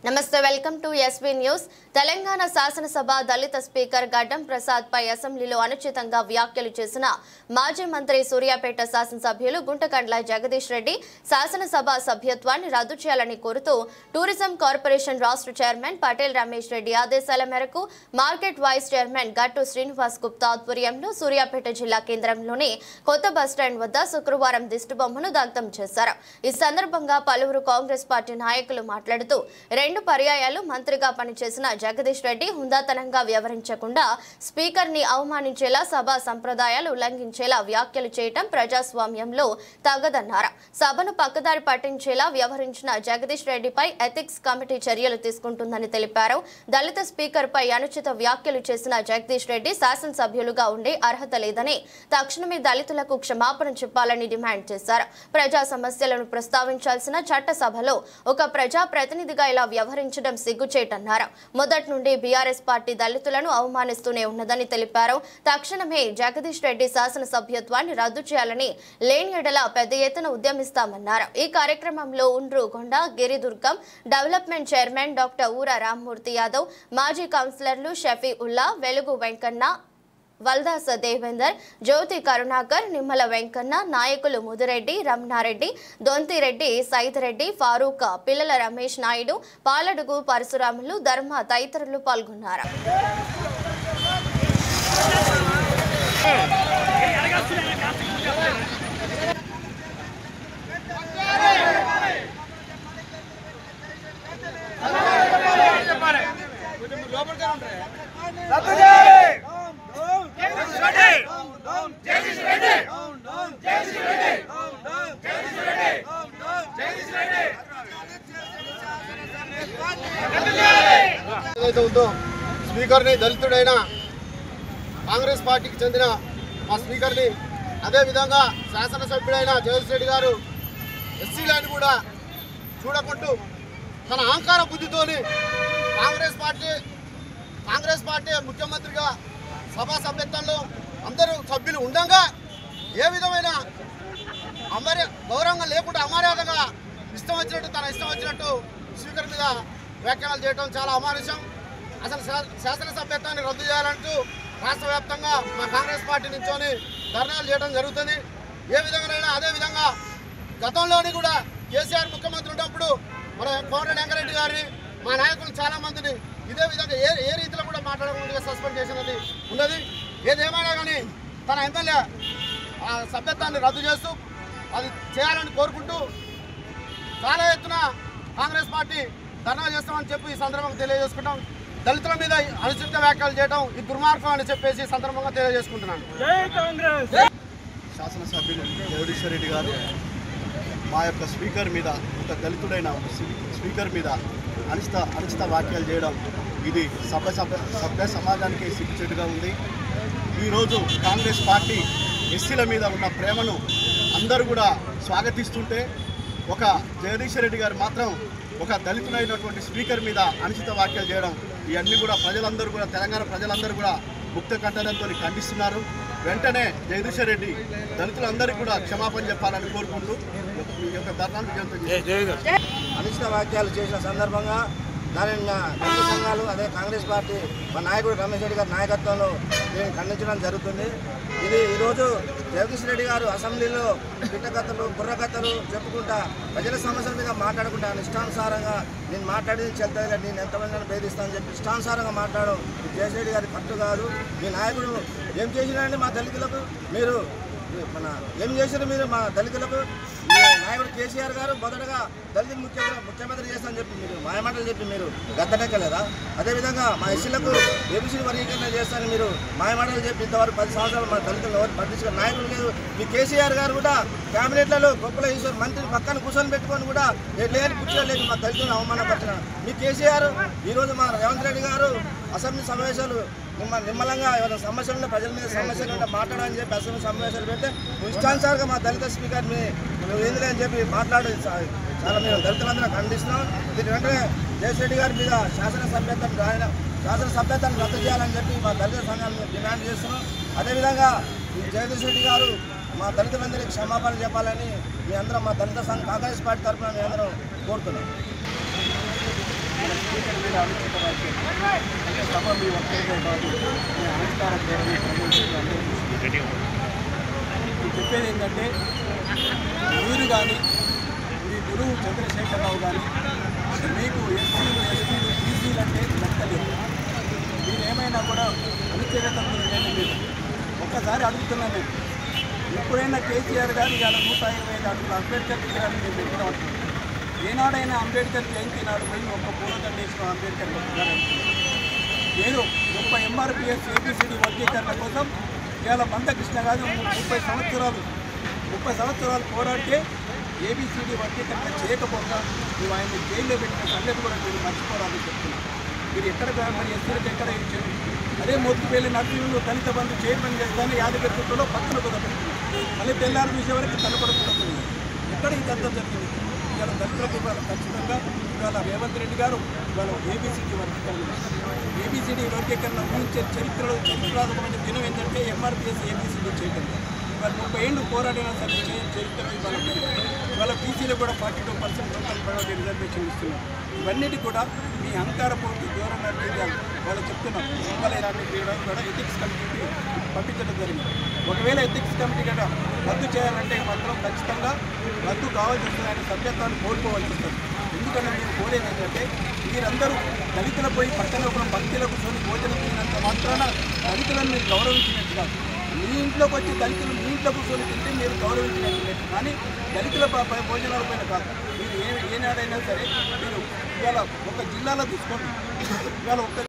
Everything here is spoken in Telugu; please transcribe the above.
నమస్తే welcome to SB news. Telangana శాసనసభ దళిత స్పీకర్ గడ్డం ప్రసాద్ పై అసెంబ్లీలో అనుచితంగా వ్యాఖ్యలు చేసిన మాజీ మంత్రి సూర్యాపేట శాసనసభ్యులు గుంటకండ్ల జగదీష్ రెడ్డి శాసనసభ సభ్యత్వాన్ని రద్దు చేయాలని కోరుతూ టూరిజం కార్పొరేషన్ రాష్ట్ర చైర్మన్ పటేల్ రమేష్ రెడ్డి ఆదేశాల మేరకు మార్కెట్ వైస్ చైర్మన్ గట్టు శ్రీనివాస్ గుప్తా ఆధ్వర్యంలో సూర్యాపేట జిల్లా కేంద్రంలోని కొత్త బస్టాండ్ వద్ద శుక్రవారం దిష్టిబొమ్మను దగ్ధం చేశారు. ఈ సందర్భంగా పలువురు కాంగ్రెస్ పార్టీ నాయకులు మాట్లాడుతూ 2 పర్యాయాలు మంత్రిగా పనిచేసిన జగదీష్ రెడ్డి హుందాతనంగా వ్యవహరించకుండా స్పీకర్ ని అవమానించేలా సభా సంప్రదాయాలు ఉల్లంఘించేలా వ్యాఖ్యలు చేయటం ప్రజాస్వామ్యంలో తగదన్నారు. సభను పక్కదారి పట్టించేలా వ్యవహరించిన జగదీష్ రెడ్డిపై ఎథిక్స్ కమిటీ చర్యలు తీసుకుంటుందని తెలిపారు. దళిత స్పీకర్ పై అనుచిత వ్యాఖ్యలు చేసిన జగదీష్ రెడ్డి శాసనసభ్యులుగా ఉండే అర్హత లేదని తక్షణమే దళితులకు క్షమాపణ చెప్పాలని డిమాండ్ చేశారు. ప్రజా సమస్యలను ప్రస్తావించాల్సిన చట్టసభలో ఒక ప్రజా ప్రతినిధిగా ఇలా వ్యవహరించడం సిగ్గుచేటన్నారు. మొదటి నుండి బీఆర్ఎస్ పార్టీ దళితులను అవమానిస్తూనే ఉన్నదని తెలిపారు. తక్షణమే జగదీష్ రెడ్డి శాసనసభ్యత్వాన్ని రద్దు చేయాలని లేని ఎడల పెద్ద ఎత్తున ఉద్యమిస్తామన్నారు. ఈ కార్యక్రమంలో ఉండ్రు కొండ గిరిదుర్గం డెవలప్మెంట్ చైర్మన్ డాక్టర్ ఊర రామ్మూర్తి యాదవ్, మాజీ కౌన్సిలర్లు షఫీ ఉల్లా, వెలుగు వెంకన్న, వల్దాస దేవేందర్, జ్యోతి కరుణాకర్, నిమ్మల వెంకన్న, నాయకులు ముదిరెడ్డి, రమణారెడ్డి, దొంతిరెడ్డి, సైదిరెడ్డి, ఫారూక్, పిల్లల రమేష్ నాయుడు, పాలడుగు పరశురాములు, ధర్మ తదితరులు పాల్గొన్నారు. స్పీకర్ ని దళితుడైన కాంగ్రెస్ పార్టీకి చెందిన మా స్పీకర్ ని అదే విధంగా శాసనసభ్యుడైన జగదీష్ రెడ్డి గారు ఎస్సీలను కూడా చూడకుంటూ తన అహంకార బుద్ధితోని కాంగ్రెస్ పార్టీ ముఖ్యమంత్రిగా సభా సభ్యత్వంలో అందరూ సభ్యులు ఉండగా ఏ విధమైన గౌరవంగా లేకుండా అమర్యాదగా తన ఇష్టం వచ్చినట్టు స్పీకర్ మీద వ్యాఖ్యలు చేయడం చాలా అమానుషం. అసలు శాసనసభ్యత్వాన్ని రద్దు చేయాలంటూ రాష్ట్ర వ్యాప్తంగా మా కాంగ్రెస్ పార్టీ నుంచొని ధర్నాలు చేయడం జరుగుతుంది. ఏ విధంగానైనా అదే విధంగా గతంలోని కూడా కేసీఆర్ ముఖ్యమంత్రి ఉన్నప్పుడు మన కోమటిరెడ్డి వెంకరెడ్డి గారిని మా నాయకులు చాలామందిని ఇదే విధంగా ఏ రీతిలో కూడా మాట్లాడకుండా సస్పెండ్ చేసినది ఉన్నది. ఏదేమైనా కానీ తన ఎమ్మెల్యే సభ్యత్వాన్ని రద్దు చేస్తూ అది చేయాలని కోరుకుంటూ చాలా ఎత్తున కాంగ్రెస్ పార్టీ ధర్నా చేస్తామని చెప్పి ఈ సందర్భంగా తెలియజేసుకుంటాం. దళితుల మీద అనుచిత వ్యాఖ్యలు చేయడం ఈ దుర్మార్గం అని చెప్పేసి సందర్భంగా తెలియజేసుకుంటున్నాను. శాసనసభ్యులు జగదీష్ రెడ్డి గారు మా యొక్క స్పీకర్ మీద, ఒక దళితుడైన స్పీకర్ మీద అనుచిత వ్యాఖ్యలు చేయడం ఇది సభ్య సమాజానికి సిగ్గుచేటుగా ఉంది. ఈరోజు కాంగ్రెస్ పార్టీ ఎస్సీల మీద ఉన్న ప్రేమను అందరూ కూడా స్వాగతిస్తుంటే ఒక జగదీష్ రెడ్డి గారు మాత్రం ఒక దళితుడైనటువంటి స్పీకర్ మీద అనుచిత వ్యాఖ్యలు చేయడం ఇవన్నీ కూడా ప్రజలందరూ కూడా తెలంగాణ ప్రజలందరూ కూడా ముక్త కంఠంతో ఖండిస్తున్నారు. వెంటనే జగదీష్ రెడ్డి దళితులందరికీ కూడా క్షమాపణ చెప్పాలని కోరుకుంటూ ఈ యొక్క ధర్నాను విజయవంతం చేశారు. అనుచిత వ్యాఖ్యలు చేసిన సందర్భంగా దానిని దళిత సంఘాలు అదే కాంగ్రెస్ పార్టీ మా నాయకుడు రమేష్ రెడ్డి గారి నాయకత్వంలో దీన్ని ఖండించడం జరుగుతుంది. ఇది ఈరోజు జగదీష్ రెడ్డి గారు అసెంబ్లీలో పిట్టకథలు బుర్రకథలు చెప్పుకుంటా ప్రజల సమస్యల మీద మాట్లాడుకుంటా ఇష్టానుసారంగా నేను మాట్లాడేది చెల్తాయి, నేను ఎంతమంది భేదిస్తానని చెప్పి ఇష్టానుసారంగా మాట్లాడడం జగదీష్ రెడ్డి గారి కట్టు కాదు. మీ నాయకుడు ఏం చేసినారండి మా దళితులకు? మీరు ఏం చేశారు మీరు మా దళితులకు? నాయకుడు కేసీఆర్ గారు మొదటగా దళిత ముఖ్యమంత్రి చేస్తానని చెప్పి మీరు మాయమాటలు చెప్పి మీరు గద్దెనెక్కలేదా? అదేవిధంగా మా ఎస్సీలకు ఏబీసీ వర్గీకరణ చేస్తానని మీరు మాయమాటలు చెప్పి ఇంతవరకు 10 సంవత్సరాలు మా దళితులు ఎవరు పట్టించుకున్న నాయకులు లేదు. మీ కేసీఆర్ గారు కూడా క్యాబినెట్లలో గొప్పల ఈశ్వర్ మంత్రి పక్కన కూర్చొని పెట్టుకొని కూడా లేని కూర్చోలేదు మా దళితులను అవమానపరిచిన మీ కేసీఆర్. ఈరోజు మా రేవంత్ రెడ్డి గారు అసెంబ్లీ సమావేశాలు నిమ్మలంగా ఏమైనా సమస్యలు ఉంటే ప్రజల మీద సమస్యలు ఉంటే మాట్లాడని చెప్పి అసెంబ్లీ సమావేశాలు పెడితే ఇష్టానుసారంగా మా దళిత స్పీకర్ని ఏంది అని చెప్పి మాట్లాడి చాలా మేము దళితులందరూ ఖండిస్తున్నాం. దీని వెంటనే జగదీష్ రెడ్డి గారి మీద శాసనసభ్యత్వాన్ని రద్దు చేయాలని చెప్పి మా దళిత సంఘాలను డిమాండ్ చేస్తున్నాం. అదేవిధంగా ఈ జగదీష్ రెడ్డి గారు మా దళితులందరికీ క్షమాపణ చెప్పాలని మీ అందరం మా దళిత సంఘ కాంగ్రెస్ పార్టీ తరఫున మీ అందరం కోరుతున్నాం. అనుచిత వ్యాఖ్యలు సభ మీ ఒక్కరికే కాదు మీ అహంకార ధోరణి చెప్పేది ఏంటంటే మీరు కానీ మీ గురువు చంద్రశేఖరరావు కానీ మీకు ఎస్సీలు ఎస్టీలు బీసీలు అంటే లెక్కలేదు. మీరు ఏమైనా కూడా అనుచరత లేదు. ఒక్కసారి అడుగుతున్నాను నేను, ఎప్పుడైనా కేసీఆర్ గారు ఇవాళ 125 అడుగులు అంబేద్కర్ విగ్రహాన్ని మేము పెట్టిన ఏనాడైనా అంబేద్కర్ జయంతి నాడు పోయి ఒక పూలదండేసిన అంబేద్కర్ నేను 30 ఎంఆర్పిఎస్ ఏబిసిడి వర్గీకరణ కోసం ఇవాళ మందకృష్ణ గారు 30 సంవత్సరాలు పోరాడితే ఏబిసిడి వర్గీకరణ చేయకపోగా నువ్వు ఆయన్ని జైల్లో పెట్టిన సంగతి కూడా మీరు మర్చిపోరాలని చెప్తున్నాను. మీరు ఎక్కడ మరి ఎస్సీలకు ఎక్కడ ఇచ్చారు? అదే మోత్తుపల్లి నర్సింహులు దళిత బంధు చైర్మన్ చేస్తాను యాదగిరిగుట్టలో పక్కన కుదపెట్టుకున్నాను. మళ్ళీ తెల్లారు చూసే వరకు కనపడకుండా ఎక్కడ ఇదంతా జరిగింది. ఇవాళ దళితులకు ఇవాళ ఖచ్చితంగా ఇవాళ రేవంత్ రెడ్డి గారు ఇవాళ ఏబిసిడి వర్గీకరణ ఊహించే చరిత్రాత్మకమైన దినం ఏంటంటే ఎంఆర్పిఎస్ ఏబిసిడి చేయడం. ఇవాళ 30 ఏళ్ళు పోరాడినా సరే చరిత్ర ఇవాళ బీసీలో కూడా 42% టోటల్ ప్రొడక్ట్ రిజర్వేషన్ ఇస్తున్నారు. ఇవన్నిటి కూడా మీ అహంకారపూర్తి దూరంగా తెలియాలి. వాళ్ళు చెప్తున్నాం కూడా ఎథిక్స్ కమిటీకి పంపించడం జరిగింది. ఒకవేళ ఎథిక్స్ కమిటీ కూడా రద్దు చేయాలంటే మాత్రం ఖచ్చితంగా రద్దు కావాల్సి వస్తుంది. ఆయన సభ్యత్వాన్ని కోల్పోవాల్సి వస్తుంది. ఎందుకంటే నేను కోరేది ఏంటంటే మీరందరూ దళితులు పోయి పక్కన ఒక భక్తులకు కూర్చొని భోజనం తినంత మాత్రాన దళితులను మీరు గౌరవించినట్టు కాదు. మీ ఇంట్లోకి వచ్చి దళితులు మీ ఇంట్లో కూర్చొని తింటే మీరు గౌరవించినట్టు, కానీ దళితుల భోజనాల పైన కాదు. మీరు ఏనాడైనా సరే మీరు ఇవాళ ఒక జిల్లాలో తీసుకోండి, ఇవాళ ఒక